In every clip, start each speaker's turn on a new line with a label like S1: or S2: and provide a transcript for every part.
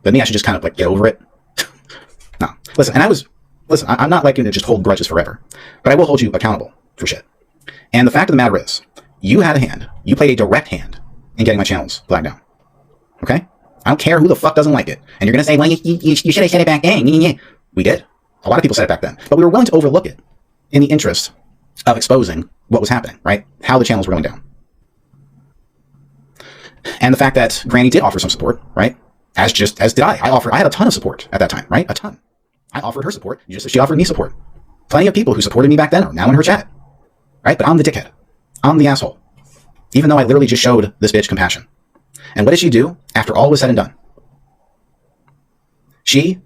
S1: But me, I should just kind of like get over it. No, listen, I'm not like going to just hold grudges forever, but I will hold you accountable for shit. And the fact of the matter is, you had a hand, you played a direct hand in getting my channels flagged down. Okay? I don't care who the fuck doesn't like it. And you're going to say, well, you should have said it back then. We did. A lot of people said it back then. But we were willing to overlook it in the interest of exposing what was happening, right? How the channels were going down. And the fact that Granny did offer some support, right? As did I. I had a ton of support at that time, right? A ton. I offered her support, just as she offered me support. Plenty of people who supported me back then are now in her chat, right? But I'm the dickhead. I'm the asshole. Even though I literally just showed this bitch compassion. And what did she do after all was said and done? She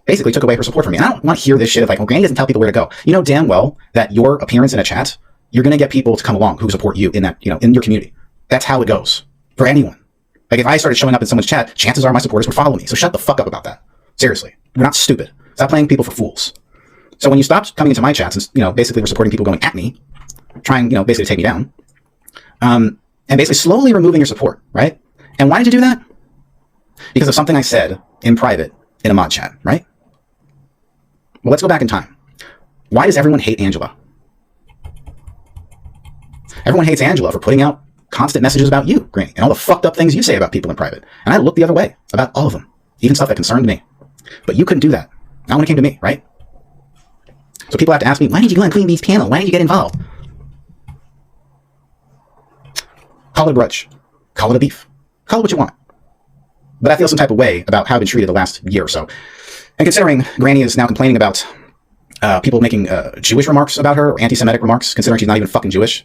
S1: basically took away her support from me. And I don't want to hear this shit of like, well, Granny doesn't tell people where to go. You know damn well that your appearance in a chat, you're going to get people to come along who support you in that, in your community. That's how it goes for anyone. Like if I started showing up in someone's chat, chances are my supporters would follow me. So shut the fuck up about that. Seriously. We're not stupid. Stop playing people for fools. So when you stopped coming into my chats and, basically we're supporting people going at me, trying, basically to take me down, and basically slowly removing your support, right? And why did you do that? Because of something I said in private in a mod chat, right? Well, let's go back in time. Why does everyone hate Angela? Everyone hates Angela for putting out constant messages about you, Granny, and all the fucked up things you say about people in private. And I looked the other way about all of them, even stuff that concerned me. But you couldn't do that. Not when it came to me, right? So people have to ask me, why did you go on Queenbee's panel? Why did you get involved? Call it a grudge. Call it a beef. Call it what you want. But I feel some type of way about how I've been treated the last year or so. And considering Granny is now complaining about people making Jewish remarks about her, or anti-Semitic remarks, considering she's not even fucking Jewish,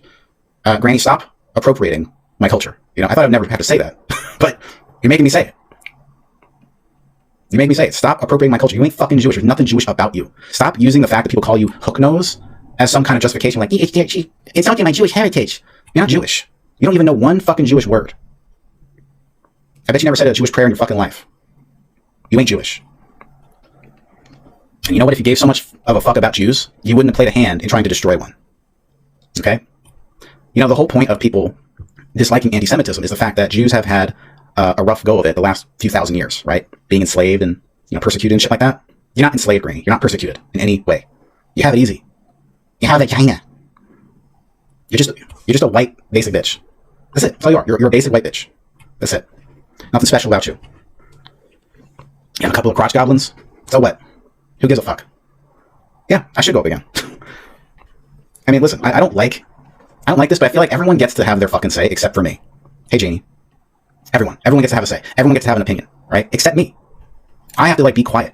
S1: Granny, stop appropriating my culture. I thought I'd never have to say that, but you're making me say it. You make me say it. Stop appropriating my culture. You ain't fucking Jewish. There's nothing Jewish about you. Stop using the fact that people call you hook nose as some kind of justification. Like, it's not my Jewish heritage. You're not Jewish. You don't even know one fucking Jewish word. I bet you never said a Jewish prayer in your fucking life. You ain't Jewish. And you know what? If you gave so much of a fuck about Jews, you wouldn't have played a hand in trying to destroy one. Okay? The whole point of people disliking anti-Semitism is the fact that Jews have had a rough go of it the last few thousand years, right? Being enslaved and persecuted and shit like that. You're not enslaved, Granny. You're not persecuted in any way. You have it easy. You have it China. You're just a white basic bitch. That's it. That's all you are. You're a basic white bitch. That's it. Nothing special about you. You have a couple of crotch goblins. So what? Who gives a fuck? Yeah, I should go up again. I mean, listen. I don't like this, but I feel like everyone gets to have their fucking say except for me. Hey, Janie. Everyone gets to have a say. Everyone gets to have an opinion, right? Except me. I have to be quiet.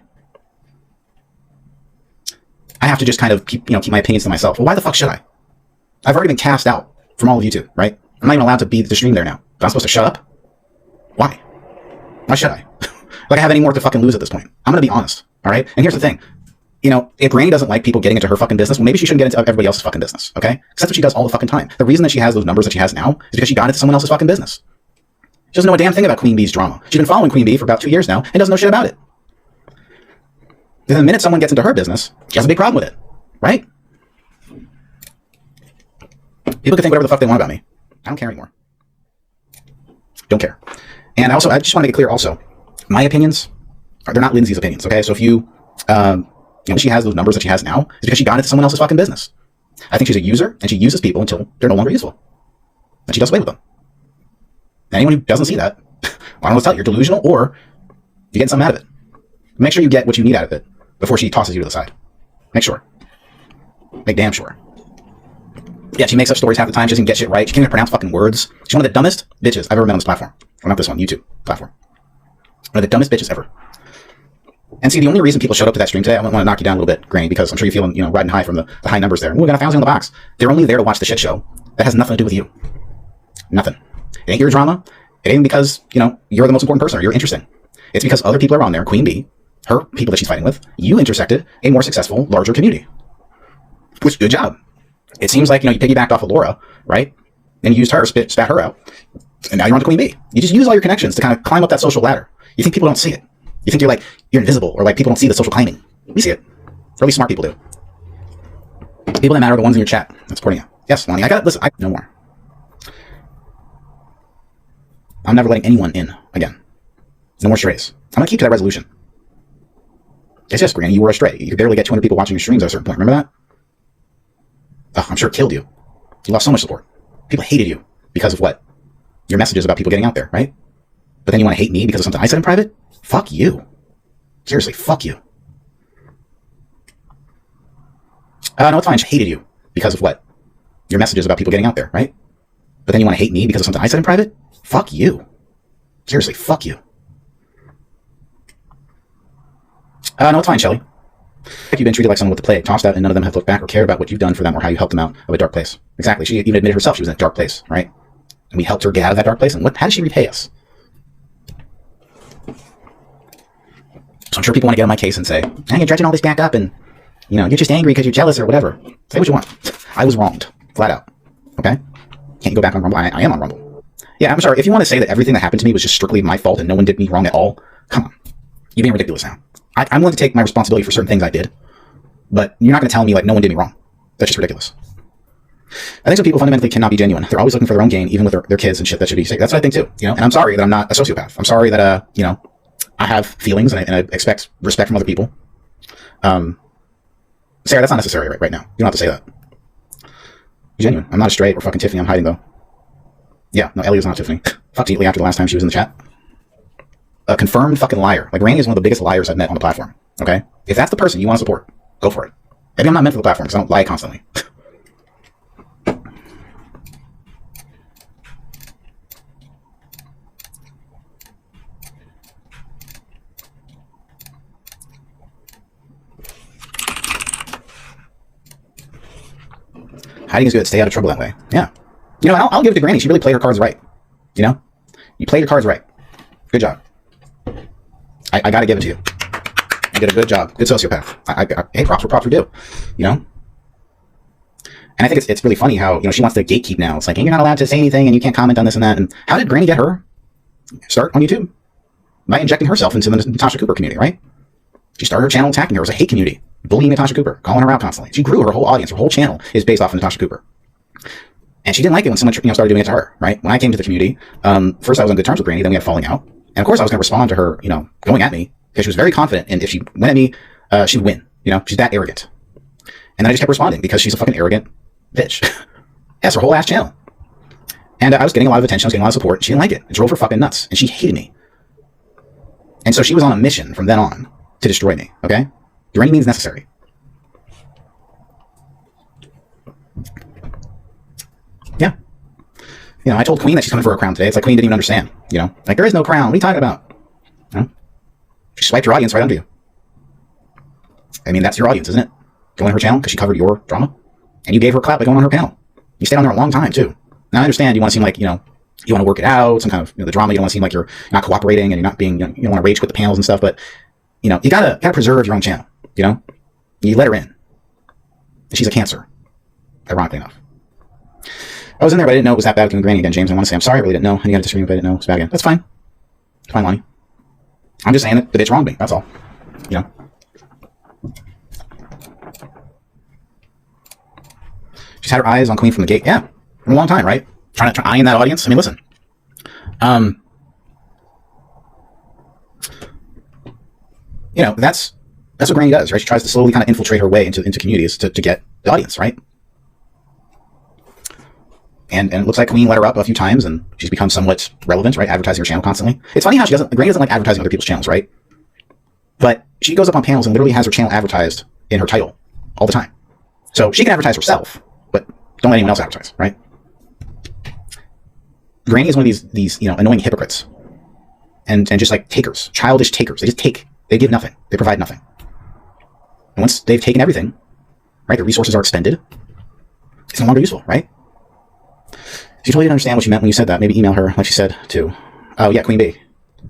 S1: I have to just kind of keep my opinions to myself. Well, why the fuck should I? I've already been cast out from all of YouTube, right? I'm not even allowed to be the stream there now. But I'm supposed to shut up? Why? Why should I? Like I have any more to fucking lose at this point. I'm gonna be honest, all right? And here's the thing. If Granny doesn't like people getting into her fucking business, well, maybe she shouldn't get into everybody else's fucking business, okay? Because that's what she does all the fucking time. The reason that she has those numbers that she has now is because she got into someone else's fucking business. She doesn't know a damn thing about Queenbee's drama. She's been following Queenbee for about 2 years now and doesn't know shit about it. Then the minute someone gets into her business, she has a big problem with it, right? People can think whatever the fuck they want about me. I don't care anymore. Don't care. And I just want to make it clear also, my opinions, they're not Lindsay's opinions, okay? So if she has those numbers that she has now, it's because she got into someone else's fucking business. I think she's a user, and she uses people until they're no longer useful. And she does away with them. Anyone who doesn't see that, I don't know what to tell you. You're delusional, or you're getting something out of it. Make sure you get what you need out of it before she tosses you to the side. Make sure. Make damn sure. Yeah, she makes up stories half the time. She doesn't get shit right. She can't even pronounce fucking words. She's one of the dumbest bitches I've ever met on this platform. Well, not this one, YouTube platform. One of the dumbest bitches ever. And see, the only reason people showed up to that stream today, I want to knock you down a little bit, Granny, because I'm sure you're feeling, riding high from the high numbers there. We got 1,000 on the box. They're only there to watch the shit show. That has nothing to do with you. Nothing. It ain't your drama. It ain't because, you're the most important person or you're interesting. It's because other people are on there, Queenbee, her people that she's fighting with, you intersected a more successful, larger community. Which, good job. It seems like, you piggybacked off of Laura, right? And you used her, spat her out. And now you're on to Queenbee. You just use all your connections to kind of climb up that social ladder. You think people don't see it. You think you're invisible, or like people don't see the social climbing. We see it. Really smart people do. People that matter are the ones in your chat that's supporting you. Yes, Lonnie, no more. I'm never letting anyone in again. No more strays. I'm going to keep to that resolution. It's just, Granny, you were astray. You could barely get 200 people watching your streams at a certain point. Remember that? Oh, I'm sure it killed you. You lost so much support. People hated you because of what? Your messages about people getting out there, right? But then you want to hate me because of something I said in private? Fuck you. Seriously, fuck you. No, it's fine. I hated you because of what? Your messages about people getting out there, right? But then you want to hate me because of something I said in private? Fuck you. Seriously, fuck you. No, it's fine, Shelly. You've been treated like someone with the plague, tossed out, and none of them have looked back or cared about what you've done for them or how you helped them out of a dark place. Exactly. She even admitted herself she was in a dark place, right? And we helped her get out of that dark place, and how did she repay us? So I'm sure people want to get on my case and say, hey, you're dredging all this back up, and you're just angry because you're jealous or whatever. Say what you want. I was wronged, flat out. Okay? Can't you go back on Rumble? I am on Rumble. Yeah, I'm sorry. If you want to say that everything that happened to me was just strictly my fault and no one did me wrong at all, come on. You're being ridiculous now. I'm willing to take my responsibility for certain things I did, but you're not going to tell me like no one did me wrong. That's just ridiculous. I think some people fundamentally cannot be genuine. They're always looking for their own gain, even with their kids and shit that should be safe. That's what I think too. And I'm sorry that I'm not a sociopath. I'm sorry that I have feelings and I expect respect from other people. Sarah, that's not necessary right now. You don't have to say that. Be genuine. I'm not a straight or fucking Tiffany. I'm hiding though. Yeah, no, Ellie is not Tiffany. Fucked Neatly after the last time she was in the chat. A confirmed fucking liar. Like, Granny is one of the biggest liars I've met on the platform. Okay? If that's the person you want to support, go for it. Maybe I'm not meant for the platform because I don't lie constantly. Hiding is good. Stay out of trouble that way. Yeah. I'll give it to Granny. She really played her cards right. You played your cards right. Good job. I got to give it to you. You did a good job. Good sociopath. Hey, props are due. And I think it's really funny how, she wants to gatekeep now. It's like, hey, you're not allowed to say anything and you can't comment on this and that. And how did Granny get her start on YouTube? By injecting herself into the Natasha Cooper community, right? She started her channel attacking her. It was a hate community. Bullying Natasha Cooper. Calling her out constantly. She grew her whole audience. Her whole channel is based off of Natasha Cooper. And she didn't like it when someone started doing it to her, right? When I came to the community, first I was on good terms with Granny, then we had falling out. And of course I was going to respond to her, going at me, because she was very confident, and if she went at me, she would win. She's that arrogant. And then I just kept responding because she's a fucking arrogant bitch. That's her whole ass channel. And I was getting a lot of attention, I was getting a lot of support. She didn't like it. It drove her fucking nuts, and she hated me. And so she was on a mission from then on to destroy me, okay? Through any means necessary. Yeah. I told Queen that she's coming for a crown today. It's like Queen didn't even understand, Like, there is no crown. What are you talking about? She swiped your audience right under you. I mean, that's your audience, isn't it? Going to her channel because she covered your drama? And you gave her a clap by going on her panel. You stayed on there a long time, too. Now, I understand you want to seem like, you want to work it out, some kind of, the drama. You don't want to seem like you're not cooperating and you're not being, you don't want to rage quit the panels and stuff. But, you gotta preserve your own channel, You let her in. And she's a Cancer, ironically enough. I was in there, but I didn't know it was that bad with Granny again, James. I want to say I'm sorry, I really didn't know. And you got to disagree, but I didn't know it was bad again. That's fine. It's fine, Lonnie. I'm just saying that the bitch wronged me. That's all. She's had her eyes on Queen from the gate. Yeah. For a long time, right? Trying to eye in that audience. I mean, listen. That's what Granny does, right? She tries to slowly kind of infiltrate her way into communities to get the audience, right? And it looks like Queen let her up a few times, and she's become somewhat relevant, right? Advertising her channel constantly. It's funny how Granny doesn't like advertising other people's channels, right? But she goes up on panels and literally has her channel advertised in her title all the time. So she can advertise herself, but don't let anyone else advertise, right? Granny is one of these annoying hypocrites, and just like takers, childish takers. They just take. They give nothing. They provide nothing. And once they've taken everything, right, the resources are expended. It's no longer useful, right? She totally didn't understand what you meant when you said that. Maybe email her like she said to, oh yeah, Queenbee.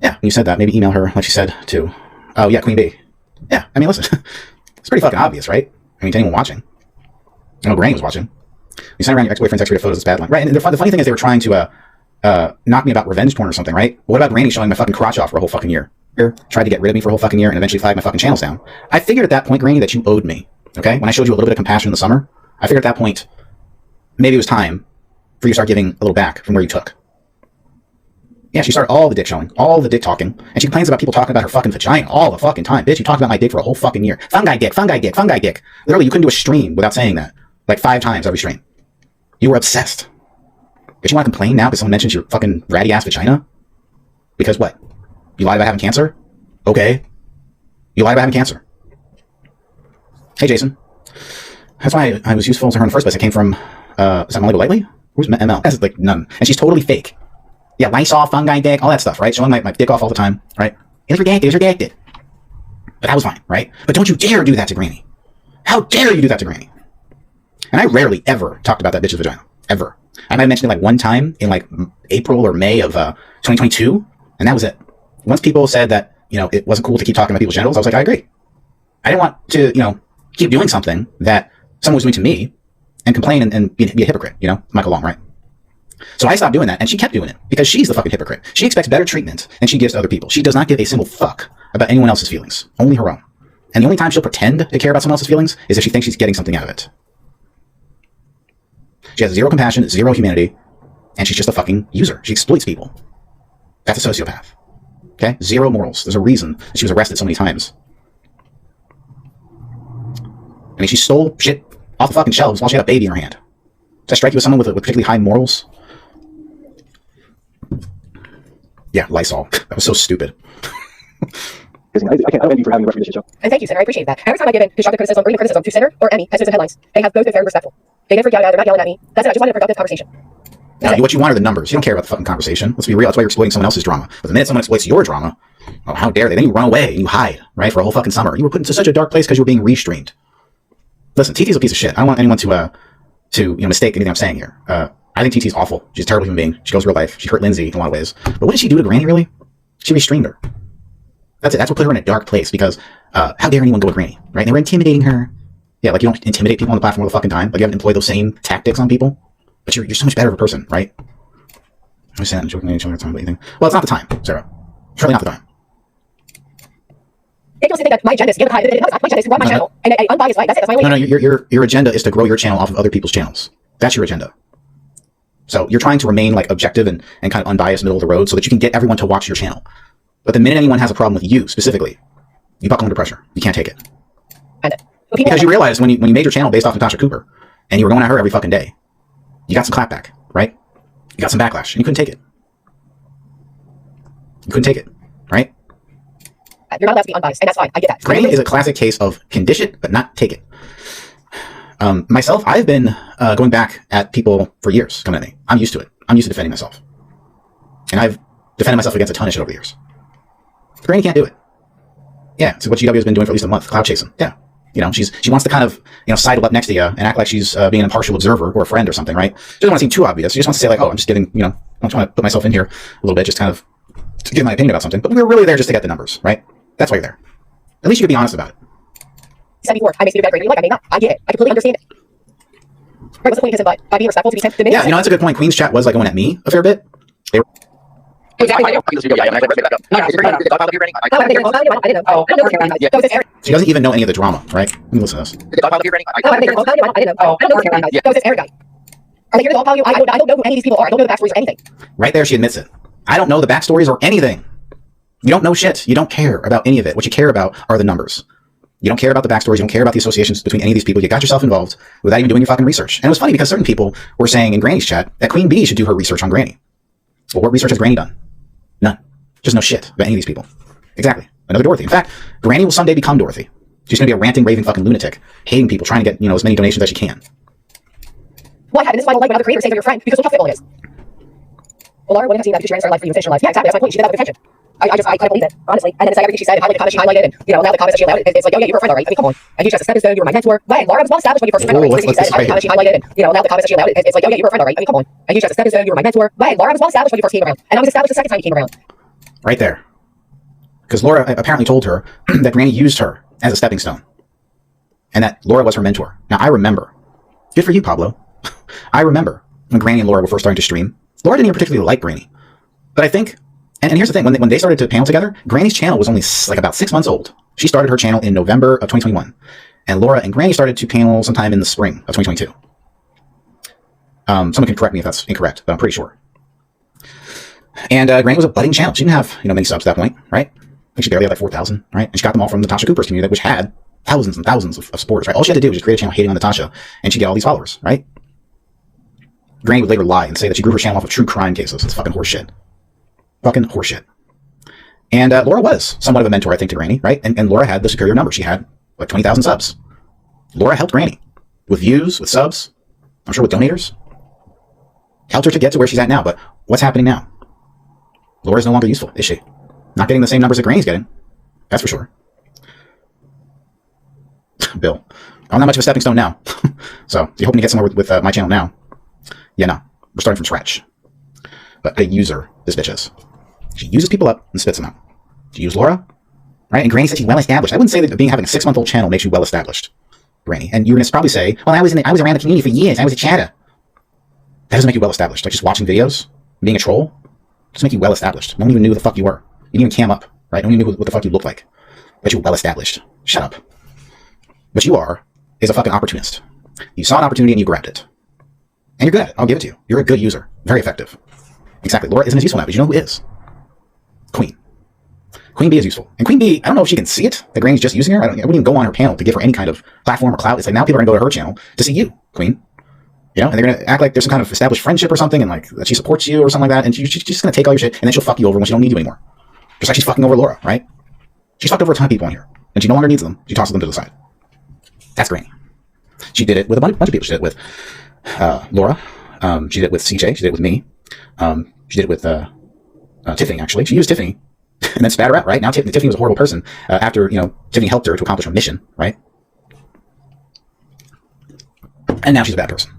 S1: Yeah, when you said that, maybe email her like she said to, oh yeah, Queenbee. Yeah, I mean, listen, it's pretty fucking obvious, right? I mean, to anyone watching. I know Granny was watching. You sent around your ex-boyfriend's X-rated photos, it's bad line. Right, and the funny thing is they were trying to knock me about revenge porn or something, right? What about Granny showing my fucking crotch off for a whole fucking year? Tried to get rid of me for a whole fucking year and eventually flagged my fucking channels down. I figured at that point, Granny, that you owed me, okay? When I showed you a little bit of compassion in the summer, I figured at that point, maybe it was time for you to start giving a little back from where you took. Yeah, she started all the dick showing, all the dick talking, and she complains about people talking about her fucking vagina all the fucking time. Bitch, you talked about my dick for a whole fucking year. Fungi dick, fungi dick, fungi dick. Literally, you couldn't do a stream without saying that. Like 5 times every stream. You were obsessed. But you want to complain now because someone mentions your fucking ratty ass vagina? Because what? You lied about having cancer? Okay. You lied about having cancer. Hey, Jason. That's why I was useful to her in the first place. I came from, is that Molly Lightly? Who's ML? That's like none. And she's totally fake. Yeah, Lysol, fungi dick, all that stuff, right? Showing my dick off all the time, right? It was redacted. But that was fine, right? But don't you dare do that to Granny. How dare you do that to Granny? And I rarely ever talked about that bitch's vagina. Ever. I might have mentioned it like one time in like April or May of 2022, and that was it. Once people said that, you know, it wasn't cool to keep talking about people's genitals, I was like, I agree. I didn't want to, you know, keep doing something that someone was doing to me and complain and be a hypocrite, you know, Michael Long, right? So I stopped doing that, and she kept doing it because she's the fucking hypocrite. She expects better treatment than she gives to other people. She does not give a single fuck about anyone else's feelings, only her own. And the only time she'll pretend to care about someone else's feelings is if she thinks she's getting something out of it. She has zero compassion, zero humanity, and she's just a fucking user. She exploits people. That's a sociopath. Okay? Zero morals. There's a reason that she was arrested so many times. I mean, she stole shit off the fucking shelves while she had a baby in her hand. Does that strike you as someone with particularly high morals? Yeah, Lysol. That was so stupid.
S2: I don't envy you for having the rest of this shit show.
S3: And thank you, Senator. I appreciate that. Every time I've given constructive criticism or even criticism to Senator or Emmy has been some headlines. They have both been very respectful. They didn't freak out. They're not yelling at me. That's it. I just wanted a productive conversation.
S1: Now, what you want are the numbers. You don't care about the fucking conversation. Let's be real. That's why you're exploiting someone else's drama. But the minute someone exploits your drama, oh, how dare they? Then you run away and you hide, right, for a whole fucking summer. You were put into such a dark place because you were being restreamed. Listen, TT's a piece of shit. I don't want anyone to mistake anything I'm saying here. I think TT's awful. She's a terrible human being. She goes real life. She hurt Lindsay in a lot of ways. But what did she do to Granny, really? She restreamed her. That's it. That's what put her in a dark place because how dare anyone go with Granny, right? And they were intimidating her. Yeah, like you don't intimidate people on the platform all the fucking time. Like you haven't employed those same tactics on people. But you're so much better of a person, right? I'm saying that joking at each other time, but you think, well, it's not the time, Sarah. Surely not the time.
S3: They don't think that my agenda is to give my agenda is to run my channel and an unbiased light. That's it. That's my only.
S1: No, your agenda is to grow your channel off of other people's channels. That's your agenda. So you're trying to remain like objective and kind of unbiased, middle of the road, so that you can get everyone to watch your channel. But the minute anyone has a problem with you specifically, you buckle under pressure. You can't take it. Because you realized when you made your channel based off Natasha Cooper and you were going at her every fucking day, you got some clapback, right? You got some backlash, and you couldn't take it. You couldn't take it, right?
S3: You're not allowed to be unbiased, and that's fine. I get that.
S1: Granny is a classic case of can dish it, but not take it. Myself, I've been going back at people for years coming at me. I'm used to it. I'm used to defending myself. And I've defended myself against a ton of shit over the years. Granny can't do it. Yeah, it's what GW has been doing for at least a month, cloud chasing. Yeah. You know, she wants to kind of, you know, sidle up next to you and act like she's being an impartial observer or a friend or something, right? She doesn't want to seem too obvious. She just wants to say like, oh, I'm just giving, you know, I'm trying to put myself in here a little bit, just kind of to give my opinion about something. But we were really there just to get the numbers, right? That's why you're there. At least you could be honest about it.
S3: Said before, I may see you better, like I may not. I get it. I completely understand it. Right, what's the point of his by being respectful to be sent to
S1: yeah, you know, that's a good point. Queen's chat was like going at me a fair bit. They were She doesn't even know any of the drama, right? Let me listen to this.
S3: Are they here to dog pile you? I don't know who any of these people are. I don't know the backstories or anything.
S1: Right there, she admits it. I don't know the backstories or anything. You don't know shit. You don't care about any of it. What you care about are the numbers. You don't care about the backstories. You don't care about the associations between any of these people. You got yourself involved without even doing your fucking research. And it was funny because certain people were saying in Granny's chat that Queenbee should do her research on Granny. Well, what research has Granny done? None. Just no shit about any of these people. Exactly. Another Dorothy. In fact, Granny will someday become Dorothy. She's going to be a ranting, raving fucking lunatic, hating people, trying to get, you know, as many donations as she can.
S3: What happened? This is why I don't like when other creators say they're your friend, because look how fickle it is. Well, Laura wouldn't have seen that because she ran her life for you and finished her life. Yeah, exactly. That's my point. She did that with intention. I kind of believe it, honestly. And then it's like everything she said, highlighted the comments she highlighted, and, you know, now the comments that she allowed, it's like, oh yeah, you were a friend, alright. I mean, come on. And you just a stepping stone, you were my mentor. When Laura was well established when you first met her, like, she said, highlighted the comments she highlighted, and, you know, now the comments that she allowed, it's like, oh yeah, you were a friend, alright. I mean, come on. And you just a stepping stone, you were my mentor. When Laura was well established when you first came around, and I was established the second time you came around.
S1: Right there. Because Laura apparently told her that Granny used her as a stepping stone. And that Laura was her mentor. Now, I remember. Good for you, Pablo. I remember when Granny and Laura were first starting to stream. Laura didn't even particularly like Granny. But I think, and here's the thing, when they started to panel together, Granny's channel was only like about 6 months old. She started her channel in November of 2021. And Laura and Granny started to panel sometime in the spring of 2022. Someone can correct me if that's incorrect, but I'm pretty sure. And Granny was a budding channel. She didn't have, many subs at that point, right? I think she barely had like 4,000, right? And she got them all from Natasha Cooper's community, which had thousands and thousands of supporters, right? All she had to do was just create a channel hating on Natasha, and she'd get all these followers, right? Granny would later lie and say that she grew her channel off of true crime cases. It's fucking horseshit. Fucking horseshit. And Laura was somewhat of a mentor, I think, to Granny, right? And Laura had the superior number. She had, 20,000 subs. Laura helped Granny with views, with subs, I'm sure with donators. Helped her to get to where she's at now. But what's happening now? Laura's no longer useful, is she? Not getting the same numbers that Granny's getting. That's for sure. Bill, I'm not much of a stepping stone now. So, you're hoping to get somewhere with my channel now? Yeah, no. We're starting from scratch. But a user, this bitch is. She uses people up and spits them out. She used Laura, right? And Granny said she's well established. I wouldn't say that having a 6-month-old channel makes you well established, Granny. And you're going to probably say, well, I was around the community for years. I was a chatter. That doesn't make you well established. Like just watching videos, being a troll, doesn't make you well established. No one even knew who the fuck you were. You didn't even cam up, right? No one even knew what the fuck you looked like. But you're well established. Shut up. What you are is a fucking opportunist. You saw an opportunity and you grabbed it. And you're good at it. I'll give it to you. You're a good user. Very effective. Exactly. Laura isn't as useful now, but you know who is? Queen. Queenbee is useful. And Queenbee, I don't know if she can see it, that Granny's just using her. I wouldn't even go on her panel to give her any kind of platform or clout. It's like now people are going to go to her channel to see you, Queen. And they're going to act like there's some kind of established friendship or something, and like that she supports you or something like that, and she's just going to take all your shit, and then she'll fuck you over when she don't need you anymore. Just like she's fucking over Laura, right? She's fucked over a ton of people on here, and she no longer needs them. She tosses them to the side. That's Granny. She did it with a bunch of people. She did it with Laura. She did it with CJ. She did it with me. She did it with Tiffany, actually. She used Tiffany and then spat her out, right? Now Tiffany was a horrible person after, Tiffany helped her to accomplish her mission, right? And now she's a bad person.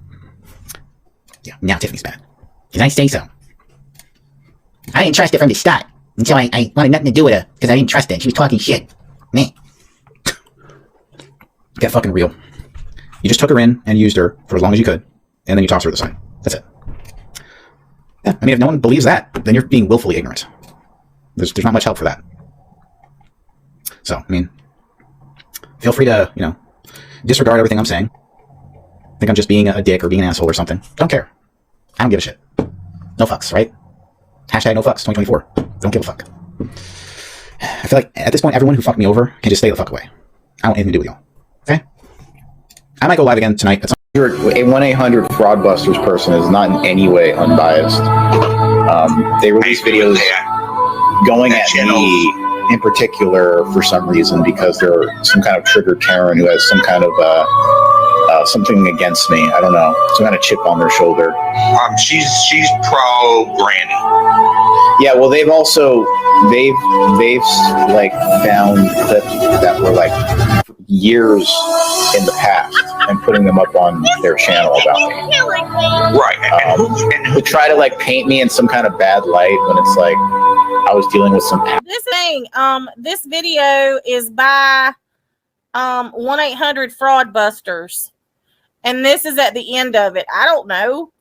S1: Yeah, now Tiffany's bad. Did I say so? I didn't trust her from the start until I wanted nothing to do with her because I didn't trust her. She was talking shit. Me. Get fucking real. You just took her in and used her for as long as you could, and then you tossed her to the side. That's it. Yeah, I mean, if no one believes that, then you're being willfully ignorant. There's not much help for that. So, I mean, feel free to, disregard everything I'm saying. Think I'm just being a dick or being an asshole or something. Don't care. I don't give a shit. No fucks, right? Hashtag no fucks 2024. Don't give a fuck. I feel like at this point, everyone who fucked me over can just stay the fuck away. I don't want anything to do with y'all. Okay? I might go live again tonight.
S4: A 1-800 fraudbusters person is not in any way unbiased. They release videos going at me in particular for some reason because they're some kind of triggered Karen who has some kind of something against me. I don't know, some kind of chip on their shoulder.
S5: She's pro Granny.
S4: Yeah, well, they've like found clips that were like years in the past and putting them up on their channel about me.
S5: Right.
S4: And who try to like paint me in some kind of bad light when it's like I was dealing with some.
S6: This video is by 1-800 fraudbusters, and this is at the end of it. I don't know.